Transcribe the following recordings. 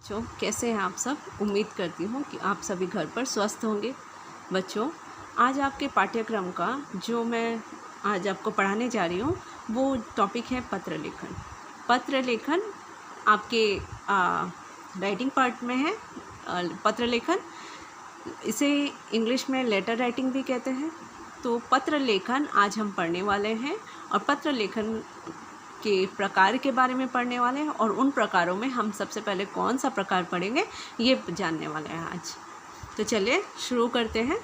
बच्चों, कैसे हैं आप सब। उम्मीद करती हूँ कि आप सभी घर पर स्वस्थ होंगे। बच्चों, आज आपके पाठ्यक्रम का जो मैं आज आपको पढ़ाने जा रही हूँ वो टॉपिक है पत्र लेखन। पत्र लेखन आपके राइटिंग पार्ट में है। पत्र लेखन, इसे इंग्लिश में लेटर राइटिंग भी कहते हैं। तो पत्र लेखन आज हम पढ़ने वाले हैं और पत्र लेखन के प्रकार के बारे में पढ़ने वाले हैं और उन प्रकारों में हम सबसे पहले कौन सा प्रकार पढ़ेंगे ये जानने वाले हैं आज। तो चलिए शुरू करते हैं।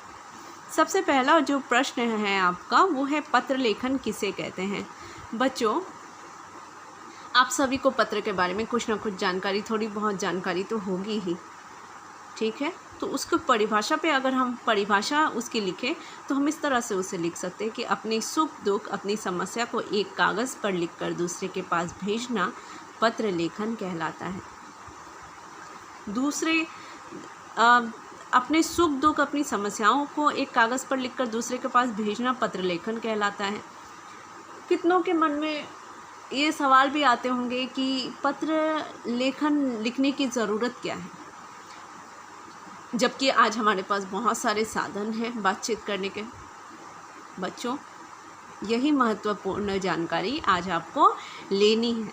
सबसे पहला जो प्रश्न है आपका वो है पत्र लेखन किसे कहते हैं। बच्चों, आप सभी को पत्र के बारे में कुछ ना कुछ जानकारी, थोड़ी बहुत जानकारी तो होगी ही, ठीक है। तो उसको परिभाषा पे अगर हम परिभाषा उसकी लिखें तो हम इस तरह से उसे लिख सकते हैं कि अपने सुख दुख, अपनी समस्या को एक कागज़ पर लिखकर दूसरे के पास भेजना पत्र लेखन कहलाता है। अपने सुख दुख, अपनी समस्याओं को एक कागज़ पर लिखकर दूसरे के पास भेजना पत्र लेखन कहलाता है। कितनों के मन में ये सवाल भी आते होंगे कि पत्र लेखन लिखने की ज़रूरत क्या है, जबकि आज हमारे पास बहुत सारे साधन हैं बातचीत करने के। बच्चों, यही महत्वपूर्ण जानकारी आज आपको लेनी है।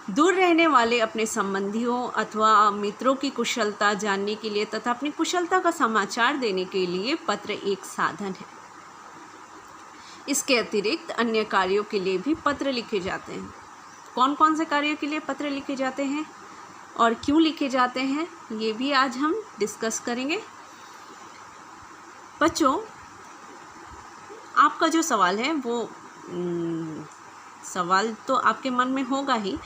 दूर रहने वाले अपने संबंधियों अथवा मित्रों की कुशलता जानने के लिए तथा अपनी कुशलता का समाचार देने के लिए पत्र एक साधन है। इसके अतिरिक्त अन्य कार्यों के लिए भी पत्र लिखे जाते हैं। कौन कौन से कार्यों के लिए पत्र लिखे जाते हैं और क्यों लिखे जाते हैं ये भी आज हम डिस्कस करेंगे। बच्चों, आपका जो सवाल है वो सवाल तो आपके मन में होगा ही,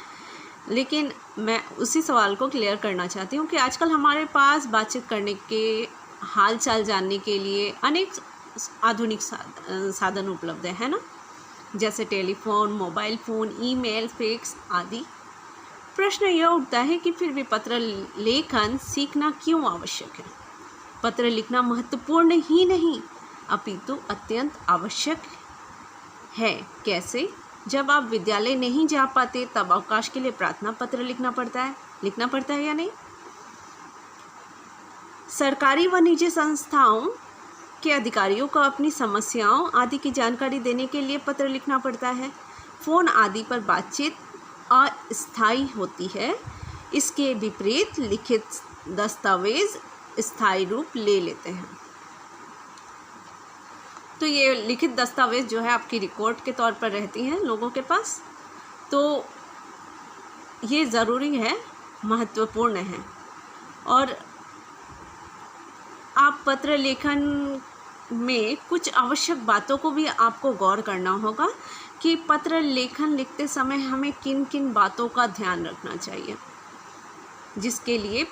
लेकिन मैं उसी सवाल को क्लियर करना चाहती हूँ कि आजकल हमारे पास बातचीत करने के, हाल चाल जानने के लिए अनेक आधुनिक साधन उपलब्ध है ना, जैसे telephone, mobile phone, email, fax आदि। प्रश्न यह उठता है कि फिर भी पत्र लेखन सीखना क्यों आवश्यक है। पत्र लिखना महत्वपूर्ण ही नहीं अपितु अत्यंत आवश्यक है। कैसे? जब आप विद्यालय नहीं जा पाते तब अवकाश के लिए प्रार्थना पत्र लिखना पड़ता है या नहीं। सरकारी व निजी संस्थाओं के अधिकारियों को अपनी समस्याओं आदि की जानकारी देने के लिए पत्र लिखना पड़ता है। फ़ोन आदि पर बातचीत अस्थायी होती है। इसके विपरीत लिखित दस्तावेज स्थायी रूप ले लेते हैं। तो ये लिखित दस्तावेज जो है आपकी रिकॉर्ड के तौर पर रहती हैं लोगों के पास, तो ये ज़रूरी है, महत्वपूर्ण है। और आप पत्र लेखन में कुछ आवश्यक बातों को भी आपको गौर करना होगा कि पत्र लेखन लिखते समय हमें किन किन बातों का ध्यान रखना चाहिए, जिसके लिए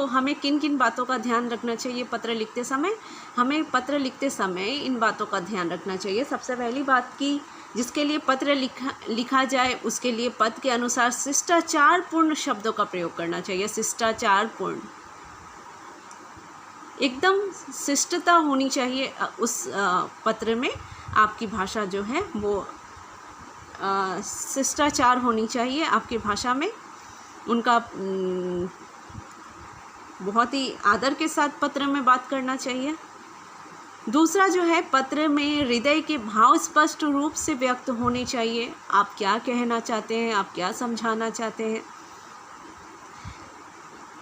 हमें किन किन बातों का ध्यान रखना चाहिए पत्र लिखते समय। हमें पत्र लिखते समय इन बातों का ध्यान रखना चाहिए। सबसे पहली बात कि जिसके लिए पत्र लिखा जाए उसके लिए पद के अनुसार शिष्टाचारपूर्ण शब्दों का प्रयोग करना चाहिए। शिष्टाचारपूर्ण, एकदम शिष्टता होनी चाहिए उस पत्र में। आपकी भाषा जो है वो शिष्टाचार होनी चाहिए आपकी भाषा में। उनका बहुत ही आदर के साथ पत्र में बात करना चाहिए। दूसरा जो है, पत्र में हृदय के भाव स्पष्ट रूप से व्यक्त होने चाहिए। आप क्या कहना चाहते हैं, आप क्या समझाना चाहते हैं।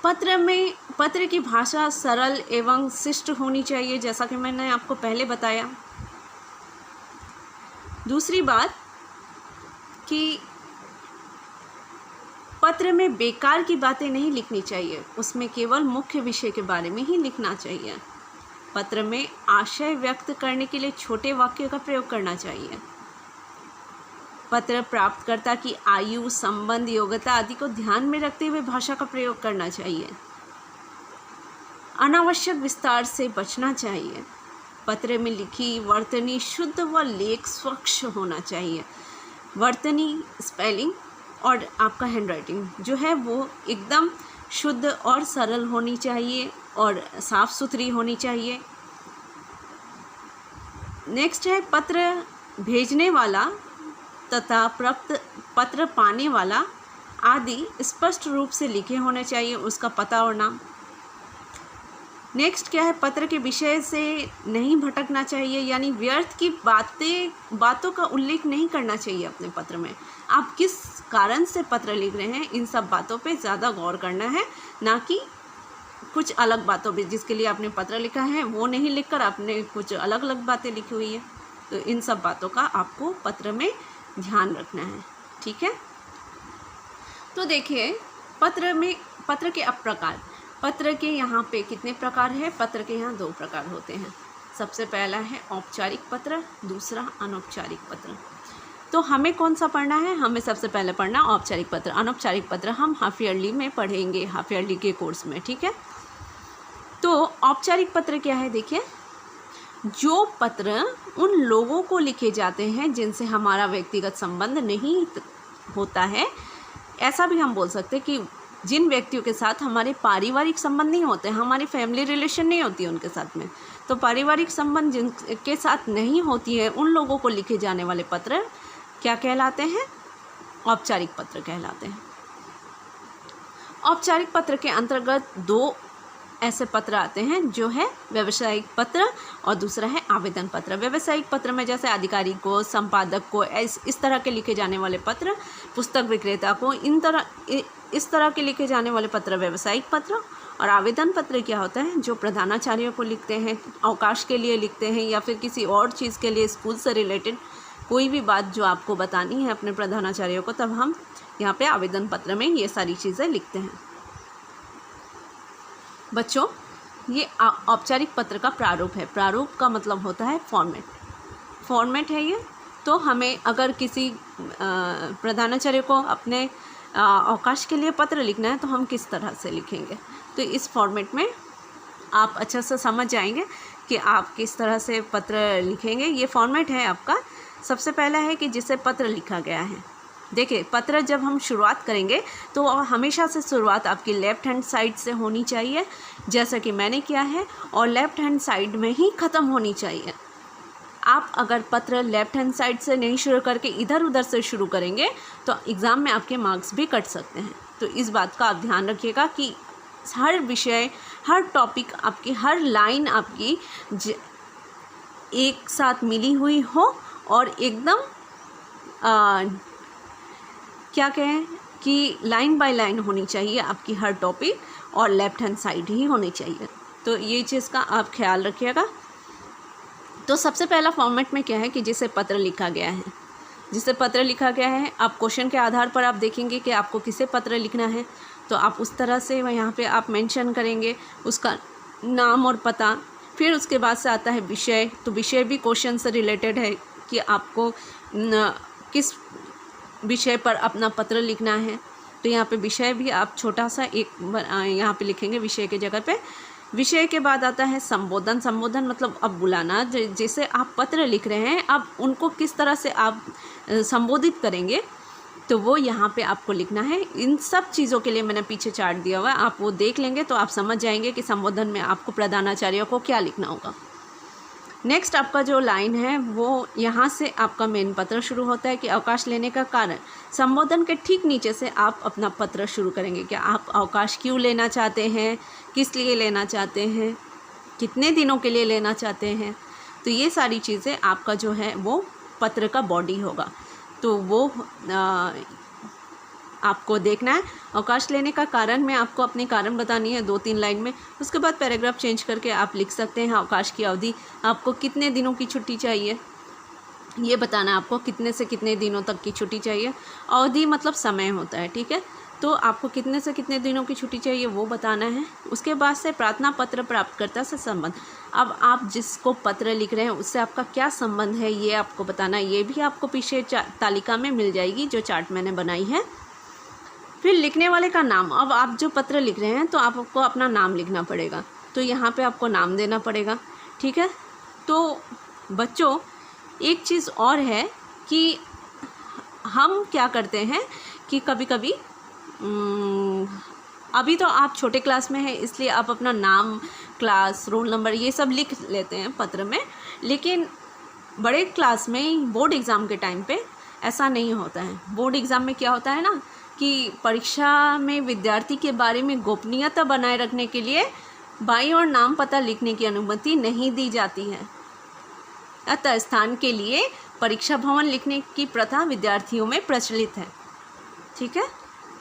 पत्र की भाषा सरल एवं शिष्ट होनी चाहिए, जैसा कि मैंने आपको पहले बताया। दूसरी बात कि पत्र में बेकार की बातें नहीं लिखनी चाहिए, उसमें केवल मुख्य विषय के बारे में ही लिखना चाहिए। पत्र में आशय व्यक्त करने के लिए छोटे वाक्य का प्रयोग करना चाहिए। पत्र प्राप्तकर्ता की आयु, संबंध, योग्यता आदि को ध्यान में रखते हुए भाषा का प्रयोग करना चाहिए। अनावश्यक विस्तार से बचना चाहिए। पत्र में लिखी वर्तनी शुद्ध व लेख स्वच्छ होना चाहिए। वर्तनी स्पेलिंग और आपका हैंडराइटिंग जो है वो एकदम शुद्ध और सरल होनी चाहिए और साफ़ सुथरी होनी चाहिए। नेक्स्ट है, पत्र भेजने वाला तथा पत्र पाने वाला आदि स्पष्ट रूप से लिखे होने चाहिए, उसका पता और नाम। नेक्स्ट क्या है, पत्र के विषय से नहीं भटकना चाहिए, यानी व्यर्थ की बातों का उल्लेख नहीं करना चाहिए अपने पत्र में। आप किस कारण से पत्र लिख रहे हैं, इन सब बातों पे ज़्यादा गौर करना है, ना कि कुछ अलग बातों पे जिसके लिए आपने पत्र लिखा है वो नहीं लिखकर आपने कुछ अलग अलग बातें लिखी हुई है। तो इन सब बातों का आपको पत्र में ध्यान रखना है, ठीक है। तो देखिए पत्र के अब प्रकार, पत्र के यहाँ पे कितने प्रकार है, पत्र के यहाँ 2 प्रकार होते हैं। सबसे पहला है औपचारिक पत्र, दूसरा अनौपचारिक पत्र। तो हमें कौन सा पढ़ना है, हमें सबसे पहले पढ़ना औपचारिक पत्र। अनौपचारिक पत्र हम हाफ ईयरली में पढ़ेंगे, हाफ ईयरली के कोर्स में, ठीक है। तो औपचारिक पत्र क्या है, देखिए, जो पत्र उन लोगों को लिखे जाते हैं जिनसे हमारा व्यक्तिगत संबंध नहीं होता है, ऐसा भी हम बोल सकते हैं कि जिन व्यक्तियों के साथ हमारे पारिवारिक संबंध नहीं होते, हमारी फैमिली रिलेशन नहीं होती है उनके साथ में, तो पारिवारिक संबंध जिनके साथ नहीं होती है उन लोगों को लिखे जाने वाले पत्र क्या कहलाते हैं, औपचारिक पत्र कहलाते हैं। औपचारिक पत्र के अंतर्गत 2 ऐसे पत्र आते हैं, जो है व्यावसायिक पत्र और दूसरा है आवेदन पत्र। व्यावसायिक पत्र में जैसे अधिकारी को, संपादक को, इस तरह के लिखे जाने वाले पत्र, पुस्तक विक्रेता को, इस तरह के लिखे जाने वाले पत्र व्यावसायिक पत्र। और आवेदन पत्र क्या होता है, जो प्रधानाचार्य को लिखते हैं, अवकाश के लिए लिखते हैं, या फिर किसी और चीज़ के लिए, स्कूल से रिलेटेड कोई भी बात जो आपको बतानी है अपने प्रधानाचार्य को, तब हम यहाँ पे आवेदन पत्र में ये सारी चीज़ें लिखते हैं। बच्चों, ये औपचारिक पत्र का प्रारूप है। प्रारूप का मतलब होता है फॉर्मेट है ये। तो हमें अगर किसी प्रधानाचार्य को अपने अवकाश के लिए पत्र लिखना है तो हम किस तरह से लिखेंगे, तो इस फॉर्मेट में आप अच्छे से समझ जाएंगे कि आप किस तरह से पत्र लिखेंगे। ये फॉर्मेट है आपका। सबसे पहला है कि जिसे पत्र लिखा गया है। देखिए, पत्र जब हम शुरुआत करेंगे तो हमेशा से शुरुआत आपकी लेफ़्ट हैंड साइड से होनी चाहिए, जैसा कि मैंने किया है, और लेफ़्ट हैंड साइड में ही ख़त्म होनी चाहिए। आप अगर पत्र लेफ़्ट हैंड साइड से नहीं शुरू करके इधर उधर से शुरू करेंगे तो एग्ज़ाम में आपके मार्क्स भी कट सकते हैं। तो इस बात का आप ध्यान रखिएगा कि हर विषय, हर टॉपिक, आपकी हर लाइन आपकी एक साथ मिली हुई हो और एकदम क्या कहें कि लाइन बाय लाइन होनी चाहिए आपकी हर टॉपिक, और लेफ़्ट हैंड साइड ही होनी चाहिए। तो ये चीज़ का आप ख्याल रखिएगा। तो सबसे पहला फॉर्मेट में क्या है कि जिसे पत्र लिखा गया है, जिसे पत्र लिखा गया है, आप क्वेश्चन के आधार पर आप देखेंगे कि आपको किसे पत्र लिखना है, तो आप उस तरह से यहाँ पे आप मेंशन करेंगे उसका नाम और पता। फिर उसके बाद से आता है विषय। तो विषय भी क्वेश्चन से रिलेटेड है कि आपको किस विषय पर अपना पत्र लिखना है। तो यहाँ पे विषय भी आप छोटा सा एक यहाँ पे लिखेंगे विषय के जगह पे। विषय के बाद आता है संबोधन। संबोधन मतलब अब बुलाना, जैसे आप पत्र लिख रहे हैं, अब उनको किस तरह से आप संबोधित करेंगे, तो वो यहाँ पे आपको लिखना है। इन सब चीज़ों के लिए मैंने पीछे चार्ट दिया हुआ है, आप वो देख लेंगे तो आप समझ जाएंगे कि संबोधन में आपको प्रधानाचार्य को क्या लिखना होगा। नेक्स्ट आपका जो लाइन है वो यहाँ से आपका मेन पत्र शुरू होता है कि अवकाश लेने का कारण। संबोधन के ठीक नीचे से आप अपना पत्र शुरू करेंगे कि आप अवकाश क्यों लेना चाहते हैं, किस लिए लेना चाहते हैं, कितने दिनों के लिए लेना चाहते हैं। तो ये सारी चीज़ें आपका जो है वो पत्र का बॉडी होगा। तो वो आपको देखना है। अवकाश लेने का कारण में आपको अपने कारण बतानी है 2-3 लाइन में। उसके बाद पैराग्राफ चेंज करके आप लिख सकते हैं अवकाश की अवधि, आपको कितने दिनों की छुट्टी चाहिए ये बताना है, आपको कितने से कितने दिनों तक की छुट्टी चाहिए। अवधि मतलब समय होता है, ठीक है। तो आपको कितने से कितने दिनों की छुट्टी चाहिए वो बताना है। उसके बाद से प्रार्थना पत्र प्राप्तकर्ता से संबंध। अब आप जिसको पत्र लिख रहे हैं उससे आपका क्या संबंध है ये आपको बताना है। ये भी आपको पीछे तालिका में मिल जाएगी जो चार्ट मैंने बनाई है। फिर लिखने वाले का नाम। अब आप जो पत्र लिख रहे हैं तो आपको अपना नाम लिखना पड़ेगा, तो यहाँ पे आपको नाम देना पड़ेगा, ठीक है। तो बच्चों एक चीज़ और है कि हम क्या करते हैं कि कभी कभी अभी तो आप छोटे क्लास में हैं इसलिए आप अपना नाम, क्लास, रोल नंबर ये सब लिख लेते हैं पत्र में, लेकिन बड़े क्लास में बोर्ड एग्ज़ाम के टाइम पे ऐसा नहीं होता है। बोर्ड एग्ज़ाम में क्या होता है ना कि परीक्षा में विद्यार्थी के बारे में गोपनीयता बनाए रखने के लिए बाईं ओर नाम पता लिखने की अनुमति नहीं दी जाती है। अतः स्थान के लिए परीक्षा भवन लिखने की प्रथा विद्यार्थियों में प्रचलित है। ठीक है।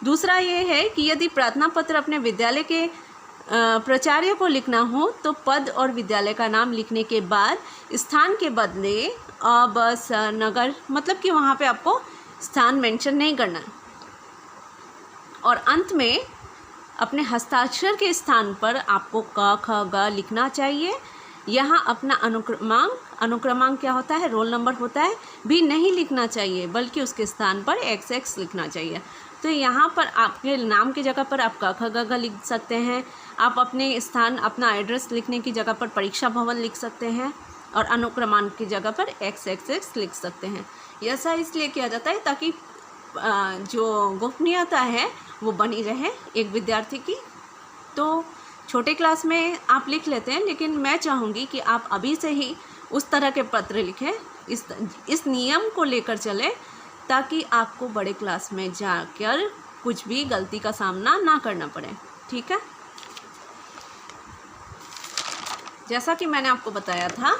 दूसरा ये है कि यदि प्रार्थना पत्र अपने विद्यालय के प्राचार्य को लिखना हो तो पद और विद्यालय का नाम लिखने के बाद स्थान के बदले बस नगर, मतलब कि वहाँ पे आपको स्थान मेंशन नहीं करना है। और अंत में अपने हस्ताक्षर के स्थान पर आपको क ख ग लिखना चाहिए। यहाँ अपना अनुक्रमांक क्या होता है, रोल नंबर होता है, भी नहीं लिखना चाहिए, बल्कि उसके स्थान पर XX लिखना चाहिए। तो यहाँ पर आपके नाम की जगह पर आप क ख ग घ लिख सकते हैं। आप अपने स्थान, अपना एड्रेस लिखने की जगह पर परीक्षा भवन लिख सकते हैं और अनुक्रमांक की जगह पर XXX लिख सकते हैं। ऐसा इसलिए किया जाता है ताकि जो गोपनीयता है वो बनी रहे एक विद्यार्थी की। तो छोटे क्लास में आप लिख लेते हैं, लेकिन मैं चाहूँगी कि आप अभी से ही उस तरह के पत्र लिखें, इस नियम को लेकर चलें, ताकि आपको बड़े क्लास में जाकर कुछ भी गलती का सामना ना करना पड़े। ठीक है। जैसा कि मैंने आपको बताया था,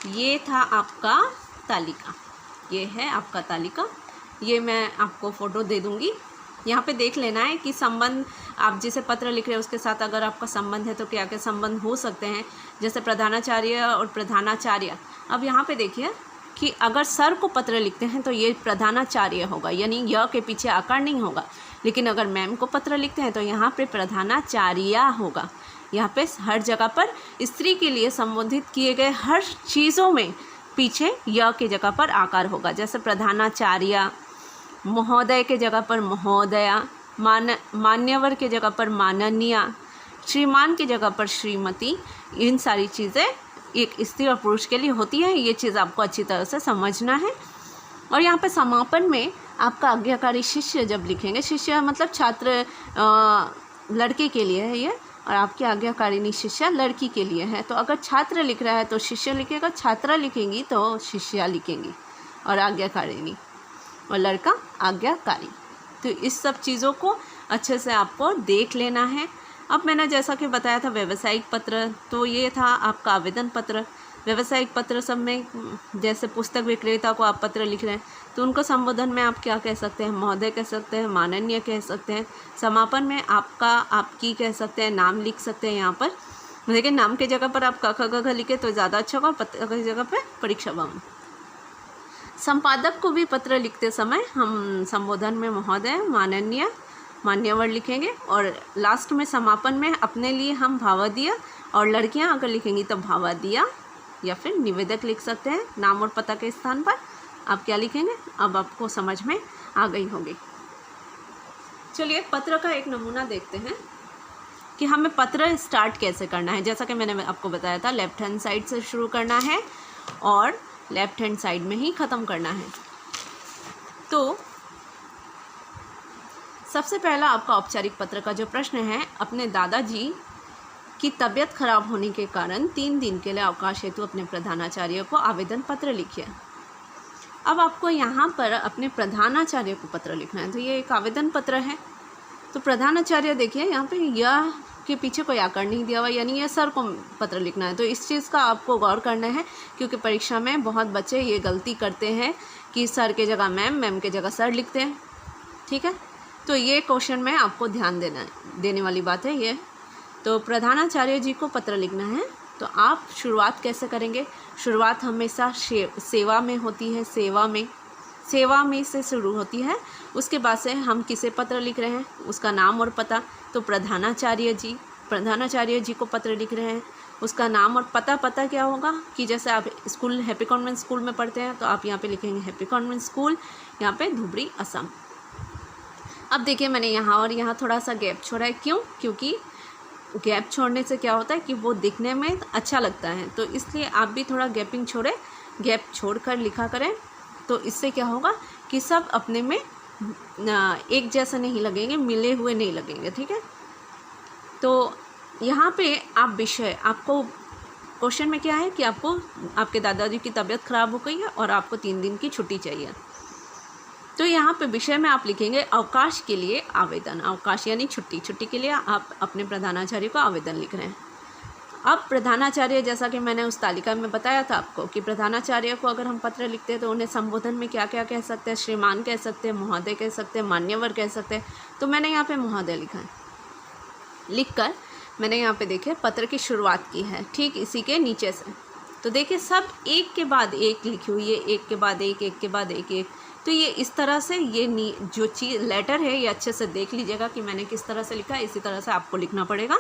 ये था आपका तालिका, ये है आपका तालिका। ये मैं आपको फ़ोटो दे दूँगी, यहाँ पे देख लेना है कि संबंध, आप जिसे पत्र लिख रहे हैं उसके साथ अगर आपका संबंध है तो क्या क्या संबंध हो सकते हैं, जैसे प्रधानाचार्य और प्रधानाचार्य। अब यहाँ पे देखिए कि अगर सर को पत्र लिखते हैं तो ये प्रधानाचार्य होगा, यानी य के पीछे आकार नहीं होगा। लेकिन अगर मैम को पत्र लिखते हैं तो यहाँ पे प्रधानाचार्या होगा। यहाँ पे हर जगह पर स्त्री के लिए संबोधित किए गए हर चीज़ों में पीछे य के जगह पर आकार होगा। जैसे प्रधानाचार्य, महोदय के जगह पर महोदया, मान्यवर के जगह पर माननीय, श्रीमान की जगह पर श्रीमती। इन सारी चीज़ें एक स्त्री और पुरुष के लिए होती है। ये चीज़ आपको अच्छी तरह से समझना है। और यहाँ पे समापन में आपका आज्ञाकारी शिष्य जब लिखेंगे, शिष्य मतलब छात्र, लड़के के लिए है ये, और आपकी आज्ञाकारिणी शिष्या लड़की के लिए है। तो अगर छात्र लिख रहा है तो शिष्य लिखेगा, छात्रा लिखेंगी तो शिष्या लिखेंगी, और आज्ञाकारिणी, और लड़का आज्ञाकारी। तो इस सब चीज़ों को अच्छे से आपको देख लेना है। अब मैंने जैसा कि बताया था व्यावसायिक पत्र, तो ये था आपका आवेदन पत्र। व्यावसायिक पत्र सब में जैसे पुस्तक विक्रेता को आप पत्र लिख रहे हैं तो उनको संबोधन में आप क्या कह सकते हैं, महोदय कह सकते हैं, माननीय कह सकते हैं। समापन में आपका, आपकी कह सकते हैं, नाम लिख सकते हैं यहाँ पर। लेकिन नाम की जगह पर आप क ख ग घ लिखे तो ज़्यादा अच्छा होगा, पत्र की जगह पर परीक्षा भवन। संपादक को भी पत्र लिखते समय हम संबोधन में महोदय, माननीय, मान्यवर लिखेंगे, और लास्ट में समापन में अपने लिए हम भावादिया, और लड़कियां अगर लिखेंगी तो भावादिया या फिर निवेदक लिख सकते हैं। नाम और पता के स्थान पर आप क्या लिखेंगे, अब आपको समझ में आ गई होगी। चलिए पत्र का एक नमूना देखते हैं कि हमें पत्र स्टार्ट कैसे करना है। जैसा कि मैंने आपको बताया था, लेफ्ट हैंड साइड से शुरू करना है और लेफ्ट हैंड साइड में ही ख़त्म करना है। तो सबसे पहला आपका औपचारिक पत्र का जो प्रश्न है, अपने दादाजी की तबीयत खराब होने के कारण 3 दिन के लिए अवकाश हेतु अपने प्रधानाचार्य को आवेदन पत्र लिखिए। अब आपको यहाँ पर अपने प्रधानाचार्य को पत्र लिखना है, तो ये एक आवेदन पत्र है। तो प्रधानाचार्य देखिए यहाँ पे यह के पीछे कोई आकार नहीं दिया हुआ, यानी ये सर को पत्र लिखना है। तो इस चीज़ का आपको गौर करना है, क्योंकि परीक्षा में बहुत बच्चे ये गलती करते हैं कि सर के जगह मैम, मैम के जगह सर लिखते हैं। ठीक है, तो ये क्वेश्चन में आपको ध्यान देने वाली बात है ये। तो प्रधानाचार्य जी को पत्र लिखना है, तो आप शुरुआत कैसे करेंगे? शुरुआत हमेशा सेवा में होती है, सेवा में से शुरू होती है। उसके बाद से हम किसे पत्र लिख रहे हैं, उसका नाम और पता। तो प्रधानाचार्य जी को पत्र लिख रहे हैं, उसका नाम और पता क्या होगा कि जैसे आप स्कूल हैप्पी कॉन्वेंट स्कूल में पढ़ते हैं तो आप यहाँ पे लिखेंगे हैप्पी कॉन्वेंट स्कूल, यहाँ पे धुबरी असम। अब देखिए मैंने यहाँ और यहाँ थोड़ा सा गैप छोड़ा है, क्यों? क्योंकि गैप छोड़ने से क्या होता है कि वो दिखने में अच्छा लगता है, तो इसलिए आप भी थोड़ा गैपिंग छोड़ें, गैप छोड़कर लिखा करें। तो इससे क्या होगा कि सब अपने में एक जैसे नहीं लगेंगे, मिले हुए नहीं लगेंगे। ठीक है, तो यहाँ पे आप विषय, आपको क्वेश्चन में क्या है कि आपको आपके दादाजी की तबीयत ख़राब हो गई है और आपको 3 दिन की छुट्टी चाहिए। तो यहाँ पे विषय में आप लिखेंगे अवकाश के लिए आवेदन। अवकाश यानी छुट्टी, छुट्टी के लिए आप अपने प्रधानाचार्य को आवेदन लिख रहे हैं। अब प्रधानाचार्य, जैसा कि मैंने उस तालिका में बताया था आपको कि प्रधानाचार्य को अगर हम पत्र लिखते हैं तो उन्हें संबोधन में क्या क्या कह सकते हैं, श्रीमान कह सकते हैं, महोदय कह सकते हैं, मान्यवर कह सकते हैं। तो मैंने यहाँ पे महोदय लिखा है। लिखकर मैंने यहाँ पे देखिए पत्र की शुरुआत की है, ठीक इसी के नीचे से। तो देखिए सब एक के बाद एक लिखी हुई है, एक के बाद एक, एक के बाद एक, एक। तो ये इस तरह से ये जो चीज़ लेटर है ये अच्छे से देख लीजिएगा कि मैंने किस तरह से लिखा है, इसी तरह से आपको लिखना पड़ेगा।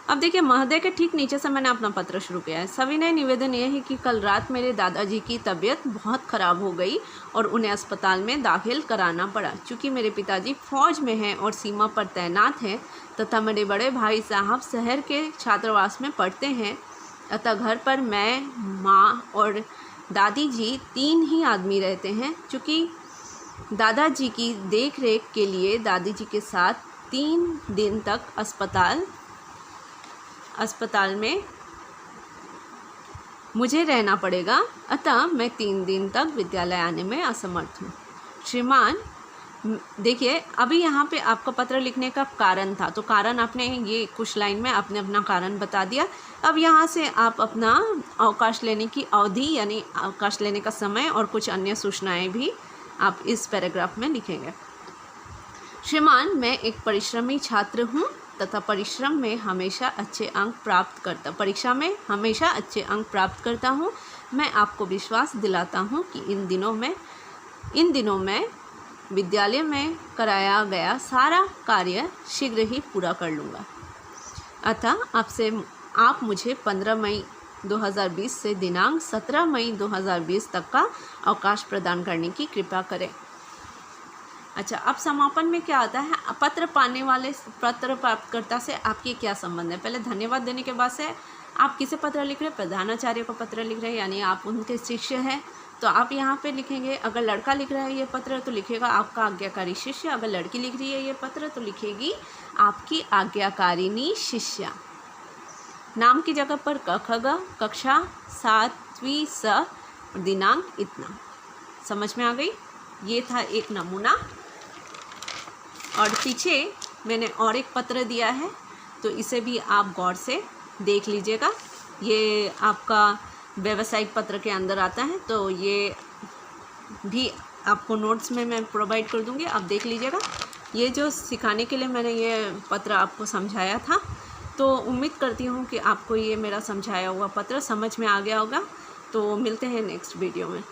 अब देखिए महोदय के ठीक नीचे से मैंने अपना पत्र शुरू किया है। सविनय निवेदन यह है कि कल रात मेरे दादाजी की तबीयत बहुत ख़राब हो गई और उन्हें अस्पताल में दाखिल कराना पड़ा। चूँकि मेरे पिताजी फ़ौज में हैं और सीमा पर तैनात हैं तथा मेरे बड़े भाई साहब शहर के छात्रावास में पढ़ते हैं, अतः घर पर मैं, माँ और दादी जी 3 ही आदमी रहते हैं। चूँकि दादाजी की देख रेख के लिए दादी जी के साथ 3 दिन तक अस्पताल में मुझे रहना पड़ेगा, अतः मैं 3 दिन तक विद्यालय आने में असमर्थ हूँ। श्रीमान, देखिए अभी यहाँ पे आपका पत्र लिखने का कारण था, तो कारण आपने ये कुछ लाइन में आपने अपना कारण बता दिया। अब यहाँ से आप अपना अवकाश लेने की अवधि यानी अवकाश लेने का समय और कुछ अन्य सूचनाएं भी आप इस पैराग्राफ में लिखेंगे। श्रीमान, मैं एक परिश्रमी छात्र हूँ तथा परीक्षा में हमेशा अच्छे अंक प्राप्त करता हूँ। मैं आपको विश्वास दिलाता हूँ कि इन दिनों में विद्यालय में कराया गया सारा कार्य शीघ्र ही पूरा कर लूँगा। अतः आप मुझे 15 मई 2020 से दिनांक 17 मई 2020 तक का अवकाश प्रदान करने की कृपा करें। अच्छा, अब समापन में क्या आता है, पत्र प्राप्तकर्ता से आपकी क्या संबंध है। पहले धन्यवाद देने के बाद से आप किसे पत्र लिख रहे हैं, प्रधानाचार्य को पत्र लिख रहे हैं, यानी आप उनके शिष्य हैं। तो आप यहाँ पे लिखेंगे, अगर लड़का लिख रहा है ये पत्र तो लिखेगा आपका आज्ञाकारी शिष्य, अगर लड़की लिख रही है ये पत्र तो लिखेगी आपकी आज्ञाकारिणी शिष्या। नाम की जगह पर क ख ग, कक्षा 7वीं स, दिनांक इतना। समझ में आ गई। ये था एक नमूना, और पीछे मैंने और एक पत्र दिया है, तो इसे भी आप गौर से देख लीजिएगा। ये आपका व्यावसायिक पत्र के अंदर आता है, तो ये भी आपको नोट्स में मैं प्रोवाइड कर दूंगी, आप देख लीजिएगा। ये जो सिखाने के लिए मैंने ये पत्र आपको समझाया था, तो उम्मीद करती हूँ कि आपको ये मेरा समझाया हुआ पत्र समझ में आ गया होगा। तो मिलते हैं नेक्स्ट वीडियो में।